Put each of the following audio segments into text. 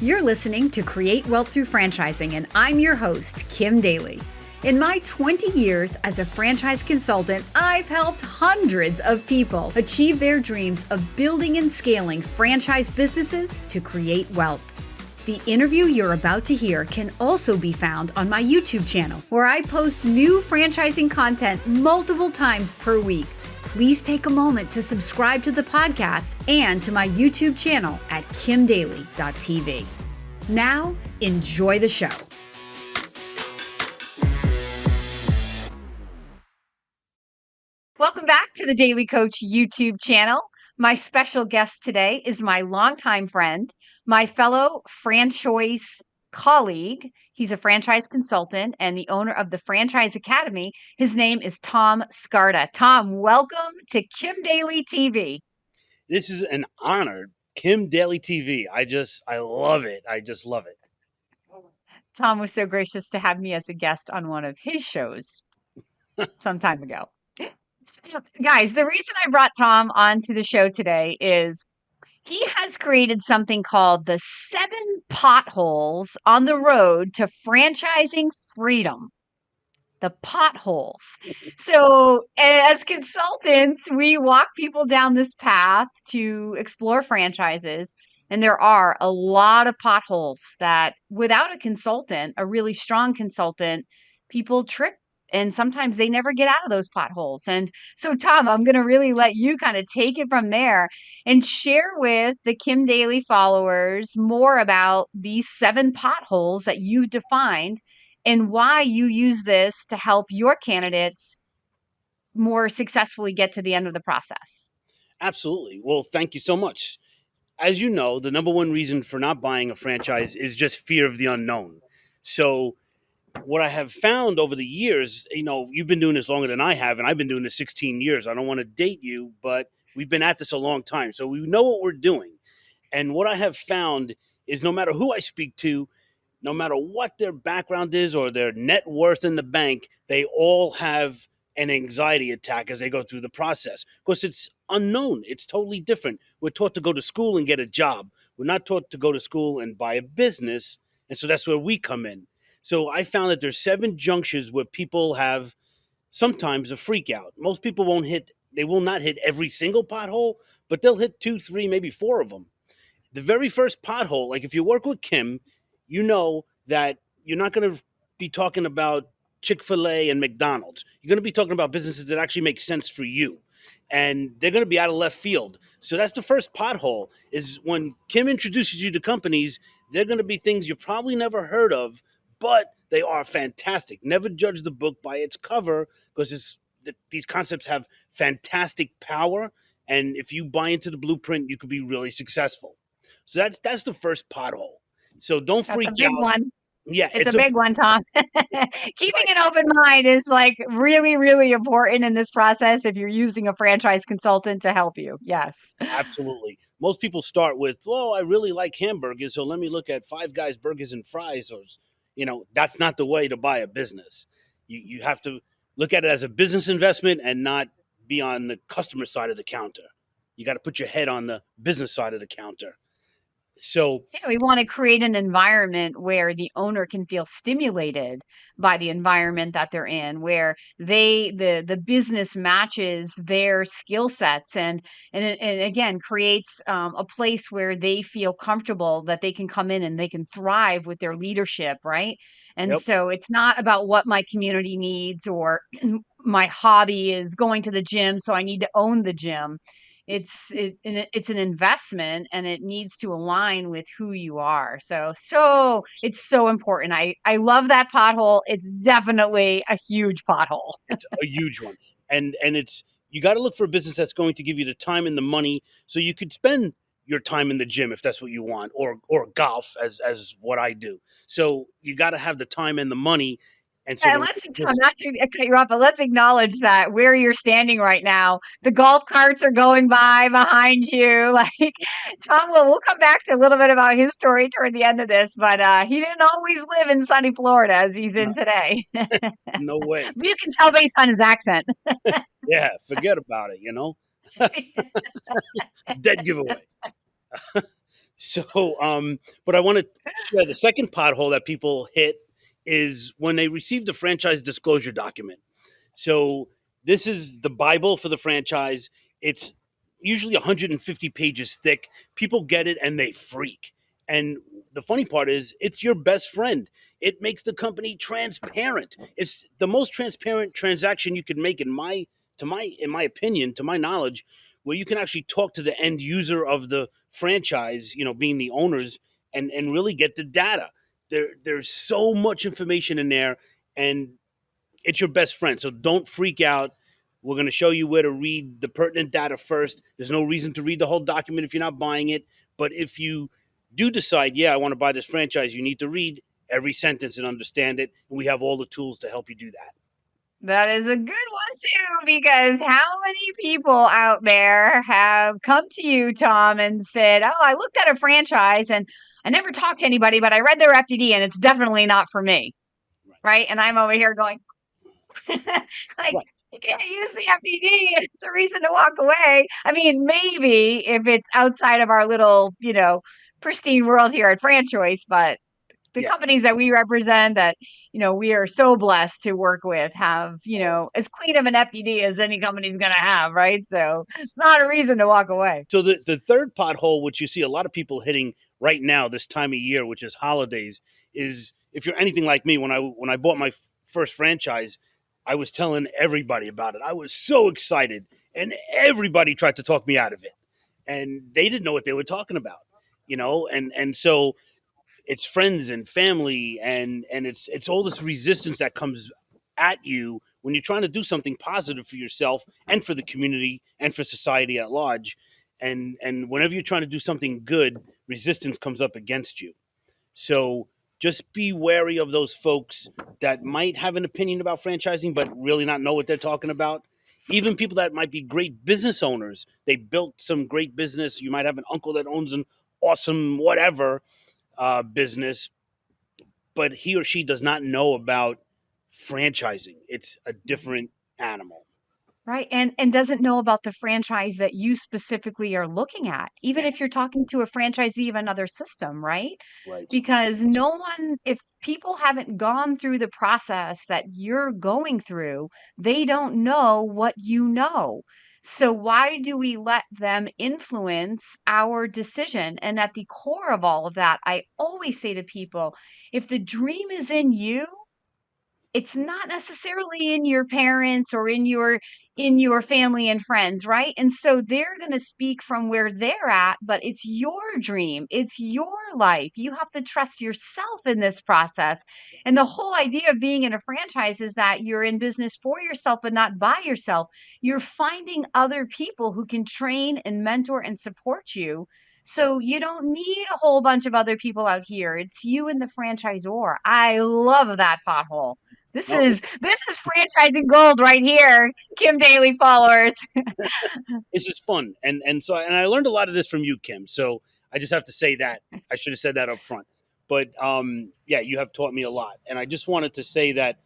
You're listening to Create Wealth Through Franchising, and I'm your host, Kim Daly. In my 20 years as a franchise consultant, I've helped hundreds of people achieve their dreams of building and scaling franchise businesses to create wealth. The interview you're about to hear can also be found on my YouTube channel, where I post new franchising content multiple times per week. Please take a moment to subscribe to the podcast and to my YouTube channel at kimdaly.tv. Now, enjoy the show. Welcome back to the Daily Coach YouTube channel. My special guest today is my longtime friend, my fellow franchise colleague. He's a franchise consultant and the owner of the Franchise Academy. His name is Tom Scarda. Tom, welcome to Kim Daly TV. This is an honor. Kim Daly TV. I love it. I just love it. Tom was so gracious to have me as a guest on one of his shows some time ago. So, guys, the reason I brought Tom onto the show today is he has created something called the 7 Potholes on the Road to Franchising Freedom. The potholes. So as consultants, we walk people down this path to explore franchises. And there are a lot of potholes that without a consultant, a really strong consultant, people trip. And sometimes they never get out of those potholes. And so, Tom, I'm going to really let you kind of take it from there and share with the Kim Daly followers more about these 7 potholes that you've defined and why you use this to help your candidates more successfully get to the end of the process. Absolutely. Well, thank you so much. As you know, the number one reason for not buying a franchise is just fear of the unknown. So what I have found over the years, you've been doing this longer than I have, and I've been doing this 16 years. I don't want to date you, but we've been at this a long time. So we know what we're doing. And what I have found is no matter who I speak to, no matter what their background is or their net worth in the bank, they all have an anxiety attack as they go through the process because it's unknown. It's totally different. We're taught to go to school and get a job. We're not taught to go to school and buy a business. And so that's where we come in. So I found that there's 7 junctures where people have sometimes a freak out. Most people they will not hit every single pothole, but they'll hit 2, 3, maybe 4 of them. The very first pothole, like if you work with Kim, you know that you're not going to be talking about Chick-fil-A and McDonald's. You're going to be talking about businesses that actually make sense for you. And they're going to be out of left field. So that's the first pothole, is when Kim introduces you to companies, they're going to be things you probably never heard of, but they are fantastic. Never judge the book by its cover, because these concepts have fantastic power. And if you buy into the blueprint, you could be really successful. So that's the first pothole. So don't freak out. That's a big one. Yeah, it's a big one, Tom. Keeping an open mind is like really, really important in this process if you're using a franchise consultant to help you. Yes. Absolutely. Most people start with, I really like hamburgers, so let me look at Five Guys Burgers and Fries. Or, that's not the way to buy a business. You have to look at it as a business investment and not be on the customer side of the counter. You got to put your head on the business side of the counter. So we want to create an environment where the owner can feel stimulated by the environment that they're in, where the business matches their skill sets and again creates a place where they feel comfortable that they can come in and they can thrive with their leadership, right? And so it's not about what my community needs or my hobby is going to the gym, so I need to own the gym. It's an investment and it needs to align with who you are. So it's so important. I love that pothole. It's definitely a huge pothole. It's a huge one. And you got to look for a business that's going to give you the time and the money so you could spend your time in the gym if that's what you want, or golf as what I do. So you got to have the time and the money. And so not to cut you off, but let's acknowledge that where you're standing right now, the golf carts are going by behind you. Like Tom, we'll come back to a little bit about his story toward the end of this, but he didn't always live in sunny Florida as he's in today. No way. But you can tell based on his accent. Yeah, forget about it, Dead giveaway. So, but I want to share the second pothole that people hit is when they receive the franchise disclosure document. So this is the Bible for the franchise. It's usually 150 pages thick. People get it and they freak. And the funny part is, it's your best friend. It makes the company transparent. It's the most transparent transaction you could make in my opinion, to my knowledge, where you can actually talk to the end user of the franchise, being the owners, and really get the data. There's so much information in there, and it's your best friend. So don't freak out. We're going to show you where to read the pertinent data first. There's no reason to read the whole document if you're not buying it. But if you do decide, yeah, I want to buy this franchise, you need to read every sentence and understand it. And we have all the tools to help you do that. That is a good one too, because how many people out there have come to you, Tom, and said, "Oh, I looked at a franchise and I never talked to anybody, but I read their FDD and it's definitely not for me." Right. Right? And I'm over here going, like, Right. you can't use the FDD. It's a reason to walk away. I mean, maybe if it's outside of our little, pristine world here at Franchise, but the Yeah. companies that we represent that, we are so blessed to work with have, as clean of an FDD as any company's going to have, right? So it's not a reason to walk away. So the third pothole, which you see a lot of people hitting right now this time of year, which is holidays, is if you're anything like me, when I bought my first franchise, I was telling everybody about it. I was so excited, and everybody tried to talk me out of it, and they didn't know what they were talking about, and so it's friends and family, and it's all this resistance that comes at you when you're trying to do something positive for yourself and for the community and for society at large. And whenever you're trying to do something good, resistance comes up against you. So just be wary of those folks that might have an opinion about franchising but really not know what they're talking about. Even people that might be great business owners, they built some great business. You might have an uncle that owns an awesome whatever business, but he or she does not know about franchising. It's a different animal. Right. And doesn't know about the franchise that you specifically are looking at, even if you're Yes. talking to a franchisee of another system, right? Right. Because no one, if people haven't gone through the process that you're going through, they don't know what you know. So why do we let them influence our decision? And at the core of all of that, I always say to people, if the dream is in you, it's not necessarily in your parents or in your family and friends, right? And so they're going to speak from where they're at, but it's your dream, it's your life. You have to trust yourself in this process. And the whole idea of being in a franchise is that you're in business for yourself but not by yourself. You're finding other people who can train and mentor and support you, so you don't need a whole bunch of other people out here. It's you and the franchisor. I love that pothole. This No, is this is franchising gold right here, Kim Daly followers. this is fun, and I learned a lot of this from you, Kim. So I just have to say that I should have said that up front. But yeah, you have taught me a lot, and I just wanted to say that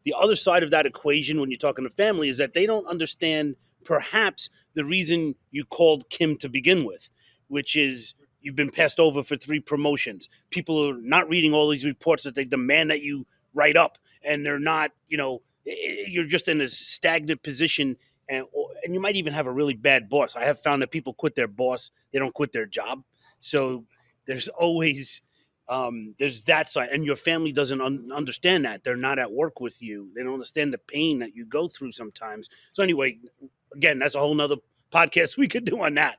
the other side of that equation when you're talking to family is that they don't understand perhaps the reason you called Kim to begin with, which is you've been passed over for 3 promotions. People are not reading all these reports that they demand that you write up, and they're not, you're just in a stagnant position, and you might even have a really bad boss. I have found that people quit their boss, they don't quit their job. So there's always there's that side, and your family doesn't understand that. They're not at work with you. They don't understand the pain that you go through sometimes. So anyway, again, that's a whole nother podcast we could do on that.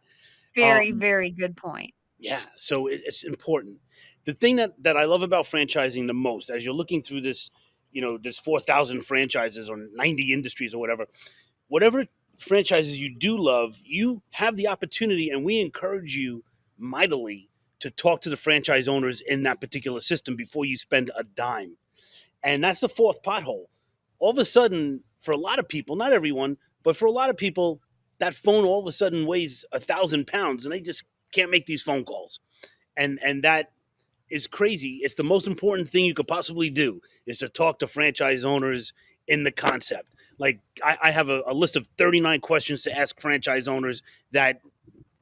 Very, Um, very good point. yeah, so it's important. The thing that I love about franchising the most, as you're looking through this, there's 4,000 franchises or 90 industries or whatever franchises you do love, you have the opportunity, and we encourage you mightily to talk to the franchise owners in that particular system before you spend a dime. And that's the fourth pothole. All of a sudden, for a lot of people, not everyone, but for a lot of people, that phone all of a sudden weighs 1,000 pounds, and they just can't make these phone calls. And that is crazy. It's the most important thing you could possibly do is to talk to franchise owners in the concept. Like I have a list of 39 questions to ask franchise owners that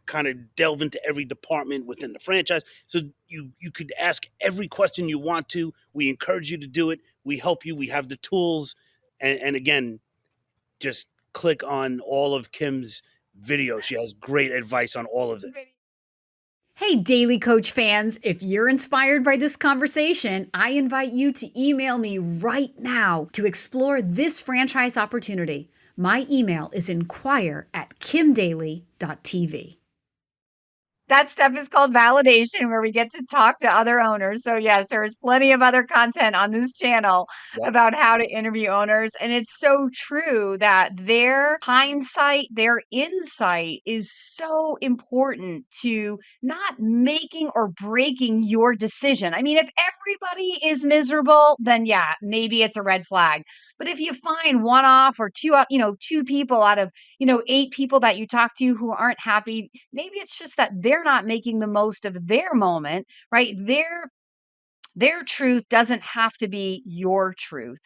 kind of delve into every department within the franchise. So you could ask every question you want to. We encourage you to do it. We help you. We have the tools. And again, just click on all of Kim's videos. She has great advice on all of this. Hey, Daily Coach fans, if you're inspired by this conversation, I invite you to email me right now to explore this franchise opportunity. My email is inquire@kimdaly.tv. That stuff is called validation, where we get to talk to other owners. So, yes, there is plenty of other content on this channel Yep. about how to interview owners. And it's so true that their hindsight, their insight is so important to not making or breaking your decision. I mean, if everybody is miserable, then yeah, maybe it's a red flag. But if you find one off or two, two people out of 8 people that you talk to who aren't happy, maybe it's just that they're not making the most of their moment, right? Their truth doesn't have to be your truth.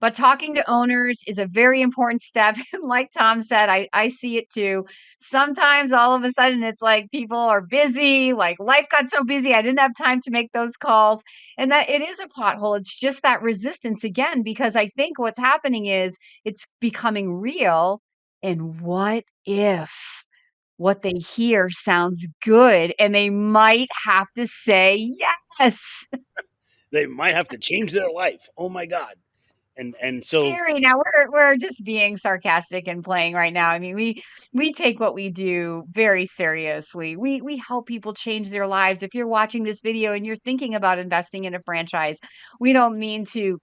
But talking to owners is a very important step. And like Tom said, I see it too. Sometimes all of a sudden it's like people are busy, like life got so busy, I didn't have time to make those calls. And that it is a pothole. It's just that resistance again, because I think what's happening is it's becoming real. And what if what they hear sounds good and they might have to say yes? They might have to change their life. Oh my God. And so Scary. Now we're just being sarcastic and playing right now. I mean, we take what we do very seriously. We help people change their lives. If you're watching this video and you're thinking about investing in a franchise, we don't mean to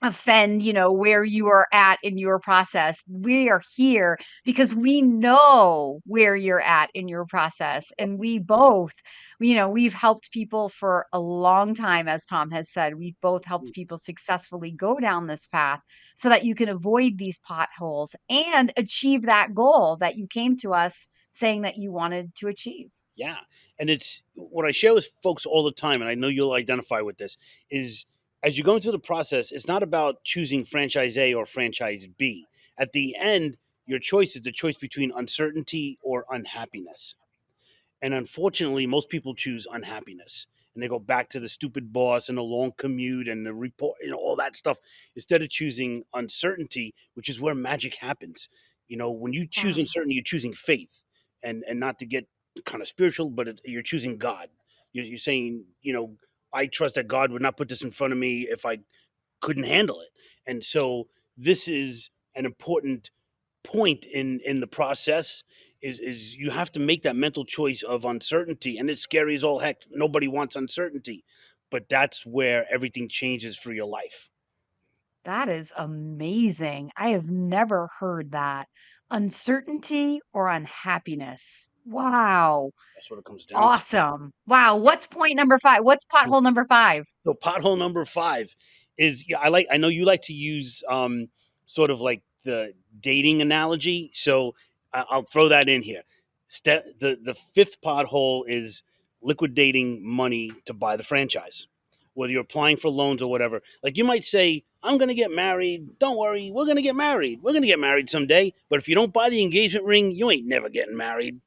offend, where you are at in your process. We are here because we know where you're at in your process. And we both, we've helped people for a long time, as Tom has said. We've both helped people successfully go down this path so that you can avoid these potholes and achieve that goal that you came to us saying that you wanted to achieve. yeah, and it's what I share with folks all the time, and I know you'll identify with this, is as you're going through the process, it's not about choosing franchise A or franchise B. At the end, your choice is the choice between uncertainty or unhappiness. And unfortunately, most people choose unhappiness and they go back to the stupid boss and the long commute and the report, all that stuff, instead of choosing uncertainty, which is where magic happens. When you choose Ah, uncertainty, you're choosing faith, and not to get kind of spiritual, but you're choosing God. You're saying, I trust that God would not put this in front of me if I couldn't handle it. And so this is an important point in the process is you have to make that mental choice of uncertainty, and it's scary as all heck. Nobody wants uncertainty, but that's where everything changes for your life. that is amazing. I have never heard that. Uncertainty or unhappiness. Wow. That's what it comes down to. Awesome. Wow. What's point number 5? What's pothole number 5? So pothole number 5 is, yeah, I know you like to use sort of like the dating analogy, so I'll throw that in here. The fifth pothole is liquidating money to buy the franchise, whether you're applying for loans or whatever. Like you might say, I'm going to get married. Don't worry, we're going to get married. We're going to get married someday. But if you don't buy the engagement ring, you ain't never getting married.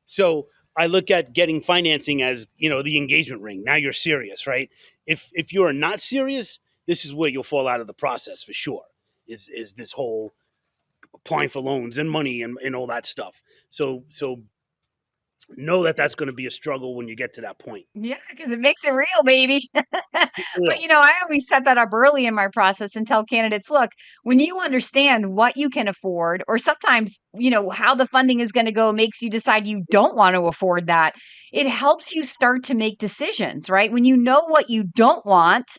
So I look at getting financing as, the engagement ring. Now you're serious, right? If you're not serious, this is where you'll fall out of the process for sure. Is this whole applying for loans and money and all that stuff. So know that that's going to be a struggle when you get to that point. Yeah, because it makes it real, baby. But, Real. I always set that up early in my process and tell candidates, look, when you understand what you can afford, or sometimes, how the funding is going to go makes you decide you don't want to afford that. It helps you start to make decisions, right? When you know what you don't want,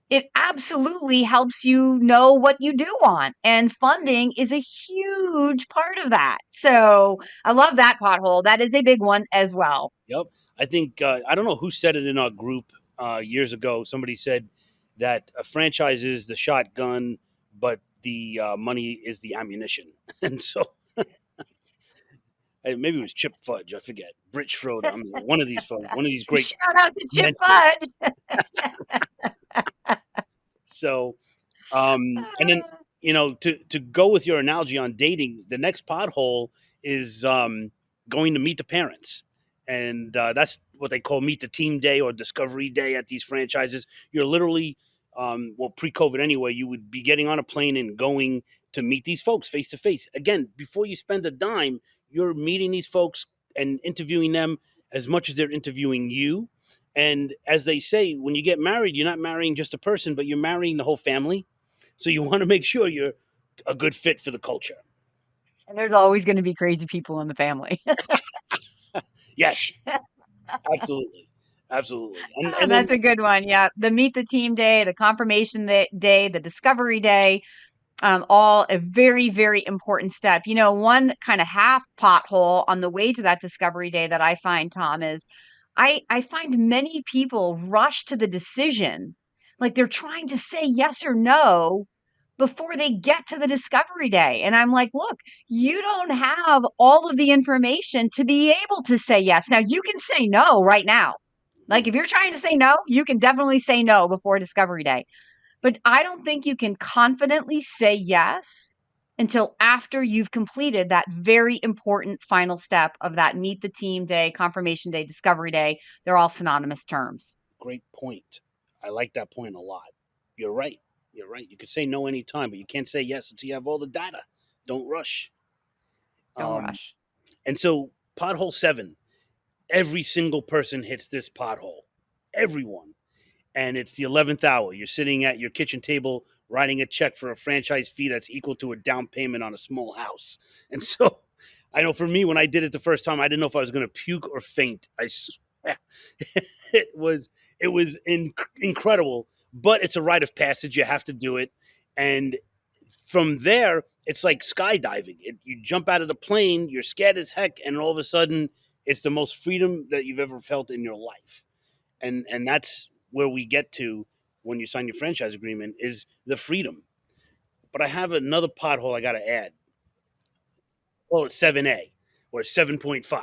it absolutely helps you know what you do want. And funding is a huge part of that. So I love that pothole. That is a big one as well. Yep. I think I don't know who said it in our group years ago. Somebody said that a franchise is the shotgun, but the money is the ammunition. And so maybe it was Chip Fudge. I forget. Rich Schroeder. I mean, one of these folks, one of these great Shout out to Chip mentors. Fudge. So, and then to go with your analogy on dating, the next pothole is going to meet the parents. And that's what they call meet the team day or discovery day at these franchises. You're literally, well, pre-COVID anyway, you would be getting on a plane and going to meet these folks face to face. Again, before you spend a dime, you're meeting these folks and interviewing them as much as they're interviewing you. And as they say, when you get married, you're not marrying just a person, but you're marrying the whole family. So you want to make sure you're a good fit for the culture. And there's always going to be crazy people in the family. Yes, absolutely. Absolutely. And then That's a good one. Yeah. The meet the team day, the confirmation day, the discovery day, all a very, very important step. You know, one kind of half pothole on the way to that discovery day that I find, Tom, is I find many people rush to the decision. Like they're trying to say yes or no before they get to the discovery day. And I'm like, look, you don't have all of the information to be able to say yes. Now, you can say no right now. Like if you're trying to say no, you can definitely say no before discovery day. But I don't think you can confidently say yes until after you've completed that very important final step of that meet the team day, confirmation day, discovery day. They're all synonymous terms. great point. I like that point a lot. You're right. You're right. You could say no anytime, but you can't say yes until you have all the data. Don't rush. Don't Um, rush. and so, pothole 7, every single person hits this pothole. Everyone. And it's the 11th hour. You're sitting at your kitchen table writing a check for a franchise fee that's equal to a down payment on a small house. And so, I know for me, when I did it the first time, I didn't know if I was going to puke or faint. I swear. it was incredible, but it's a rite of passage. You have to do it. And from there, it's like skydiving. You jump out of the plane, you're scared as heck, and all of a sudden, it's the most freedom that you've ever felt in your life. And that's where we get to when you sign your franchise agreement is the freedom. But I have another pothole I got to add. Well, it's 7A or 7.5.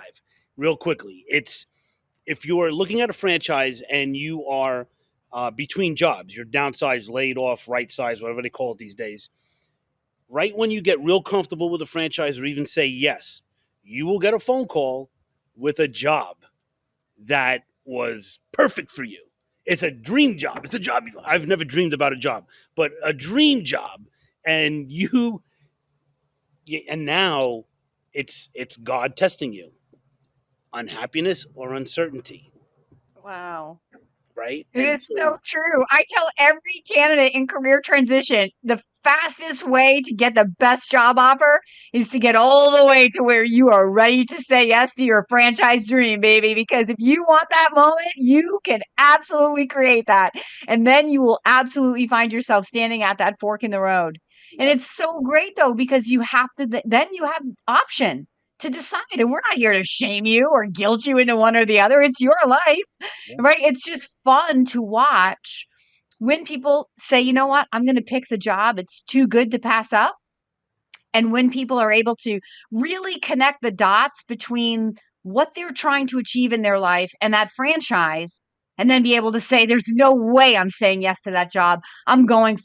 Real quickly, it's if you're looking at a franchise and you are between jobs, you're downsized, laid off, right size, whatever they call it these days. Right when you get real comfortable with the franchise or even say yes, you will get a phone call with a job that was perfect for you. It's a dream job. It's a job I've never dreamed about a job, but a dream job. And and now it's God testing you. Unhappiness or uncertainty, Wow. right? It And is so so true. I tell every candidate in career transition the fastest way to get the best job offer is to get all the way to where you are ready to say yes to your franchise dream, baby. Because if you want that moment, you can absolutely create that. And then you will absolutely find yourself standing at that fork in the road. And yeah, it's so great though, because you have to, then you have option to decide. And we're not here to shame you or guilt you into one or the other. It's your life. yeah, Right? It's just fun to watch when people say, you know what, I'm going to pick the job. It's too good to pass up. And when people are able to really connect the dots between what they're trying to achieve in their life and that franchise, and then be able to say, there's no way I'm saying yes to that job. I'm going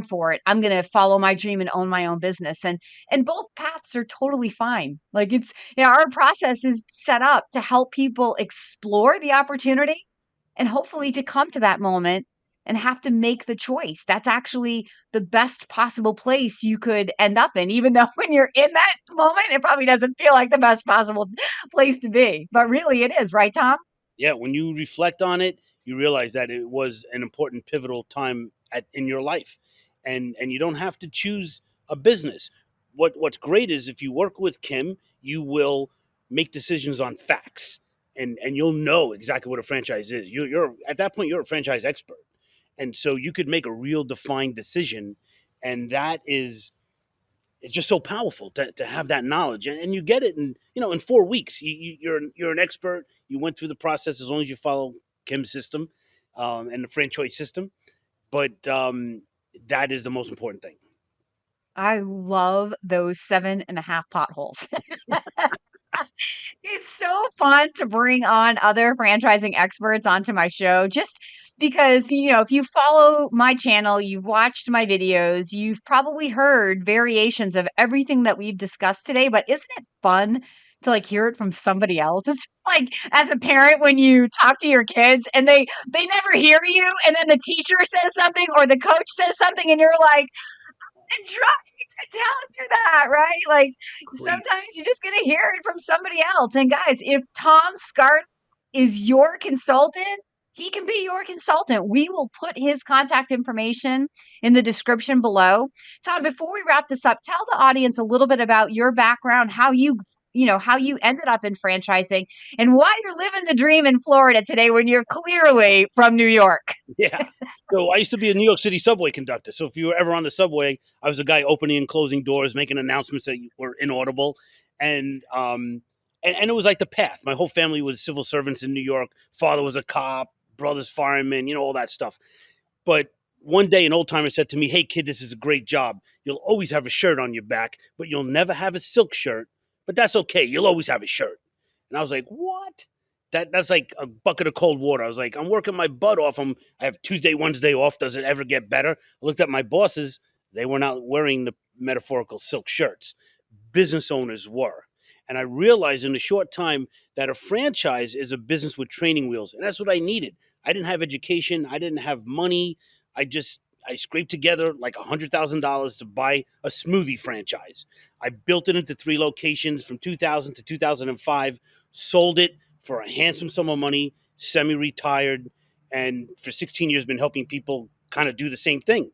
for it. I'm going to follow my dream and own my own business. And both paths are totally fine. Like it's, our process is set up to help people explore the opportunity and hopefully to come to that moment and have to make the choice. That's actually the best possible place you could end up in, even though when you're in that moment, it probably doesn't feel like the best possible place to be. But really, it is, right, Tom? yeah. When you reflect on it, you realize that it was an important pivotal time in your life, and you don't have to choose a business. What's great is if you work with Kim, you will make decisions on facts, and you'll know exactly what a franchise is. You're at that point you're a franchise expert, and so you could make a real defined decision, and that is it's just so powerful to have that knowledge and you get it in 4 weeks you're an expert. You went through the process as long as you follow Kim's system and the franchise system, but that is the most important thing. I love those 7.5 potholes. It's so fun to bring on other franchising experts onto my show just because, if you follow my channel, you've watched my videos, you've probably heard variations of everything that we've discussed today. But isn't it fun to like hear it from somebody else. It's like as a parent when you talk to your kids and they never hear you, and then the teacher says something or the coach says something, and you're like, I'm trying to tell you that, right? Like Great. sometimes you just gonna hear it from somebody else. And guys, if Tom Scarda is your consultant, he can be your consultant. We will put his contact information in the description below. Tom, before we wrap this up, tell the audience a little bit about your background, how how you ended up in franchising, and why you're living the dream in Florida today when you're clearly from New York. Yeah. So I used to be a New York City subway conductor. So if you were ever on the subway, I was a guy opening and closing doors, making announcements that were inaudible. And it was like the path. My whole family was civil servants in New York. Father was a cop, brother's fireman, all that stuff. But one day an old timer said to me, "Hey kid, this is a great job. You'll always have a shirt on your back, but you'll never have a silk shirt. But that's okay. You'll always have a shirt." And I was like, "What?" That's like a bucket of cold water. I was like, I'm working my butt off. I have Tuesday, Wednesday off. Does it ever get better? I looked at my bosses. They were not wearing the metaphorical silk shirts. Business owners were. And I realized in a short time that a franchise is a business with training wheels. And that's what I needed. I didn't have education. I didn't have money. I scraped together like $100,000 to buy a smoothie franchise. I built it into 3 locations from 2000 to 2005, sold it for a handsome sum of money, semi-retired, and for 16 years been helping people kind of do the same thing.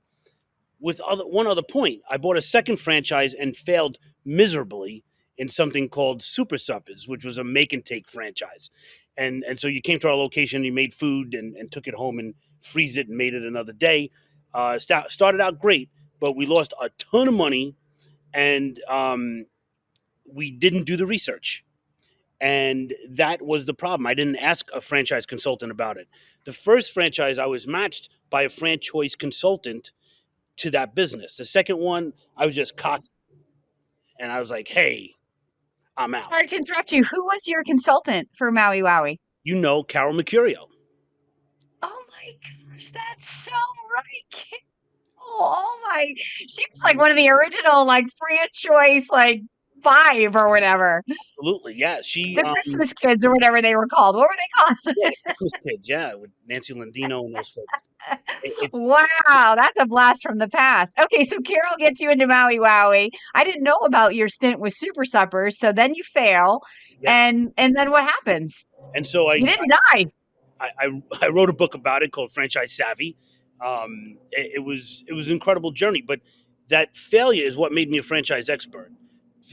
With one other point, I bought a second franchise and failed miserably in something called Super Suppers, which was a make and take franchise. And so you came to our location, you made food and took it home and freeze it and made it another day. Started out great, but we lost a ton of money, and we didn't do the research. And that was the problem. I didn't ask a franchise consultant about it. The first franchise, I was matched by a franchise consultant to that business. The second one, I was just cocky. And I was like, hey, I'm out. Sorry to interrupt you. Who was your consultant for Maui Wowie? Carol Mercurio. Oh my gosh, that's so right. Oh my, she was like one of the original like franchise like 5 or whatever. Absolutely, yeah. The Christmas kids or whatever they were called. What were they called? Yeah, Christmas kids, yeah, with Nancy Landino and those folks. Wow, that's a blast from the past. Okay, so Carol gets you into Maui Wowie. I didn't know about your stint with Super Suppers, so then you fail, Yeah. and then what happens? And so You didn't die. I wrote a book about it called Franchise Savvy. It was an incredible journey, but that failure is what made me a franchise expert.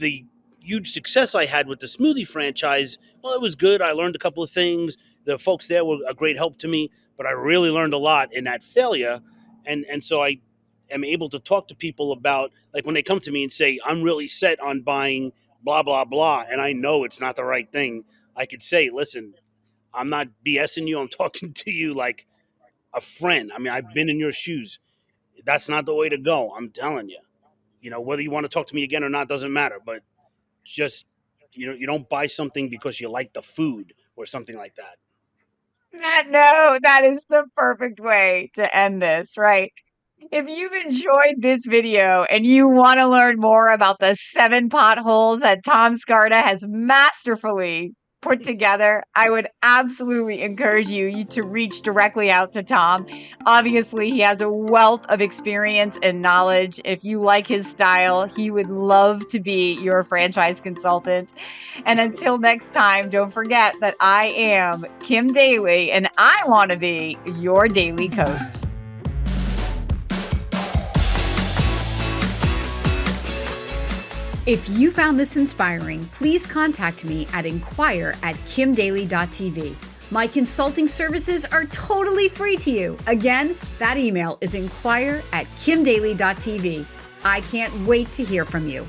The huge success I had with the smoothie franchise, well, it was good. I learned a couple of things. The folks there were a great help to me, but I really learned a lot in that failure. And so I am able to talk to people about, like when they come to me and say, I'm really set on buying blah, blah, blah, and I know it's not the right thing, I could say, listen, I'm not BSing you. I'm talking to you like a friend. I mean, I've been in your shoes. That's not the way to go. I'm telling you. Whether you want to talk to me again or not doesn't matter. But just, you don't buy something because you like the food or something like that. No, that is the perfect way to end this, right? If you've enjoyed this video and you want to learn more about the 7 potholes that Tom Scarda has masterfully put together, I would absolutely encourage you to reach directly out to Tom. Obviously, he has a wealth of experience and knowledge. If you like his style, he would love to be your franchise consultant. And until next time, don't forget that I am Kim Daly and I want to be your daily coach. If you found this inspiring, please contact me at inquire@kimdaly.tv. My consulting services are totally free to you. Again, that email is inquire@kimdaly.tv. I can't wait to hear from you.